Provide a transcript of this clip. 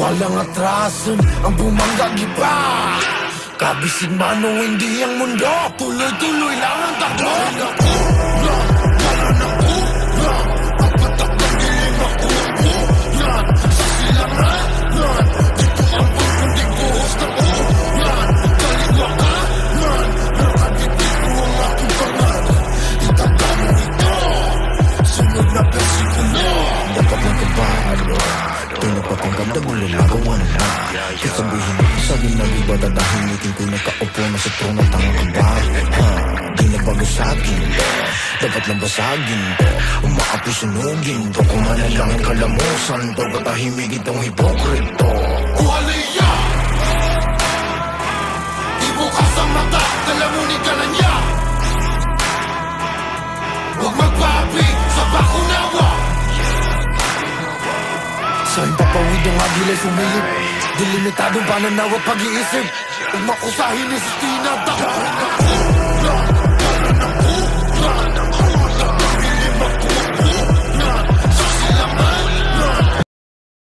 Walang atrasan, ang bumangga giba. Kabisig man o hindi ang mundo, tuloy-tuloy lang ang takbo. Wala na ulan, ang patak ng dilim ako. Sa silangan, dito ang kundi buhos na ulan. Kaliwa ka, nakatitig ko ang aking pangalan. Itanda mo ito, sunod na persikulo. Dapat lang kabado, pinapapanggap na gulalagawan na. Kasabihin mo sa ginag-iba, dadahimikin ko nakaupo na sa trono tangang kabado. Di na bago sa akin to, dapat lang basagin to. Umaapoy sunugin to, kumanalangin ang kalamusan to. Katahimik itong hipokrito. Kuhaliya! Ibukas ang mata, kalamunin ka na niya. Huwag magpapi sa bakunawa. Sa impapawid ng agilay sumilip, dilimitadong pananaw at pag-iisip. Huwag makusahin ni Sistina, takot.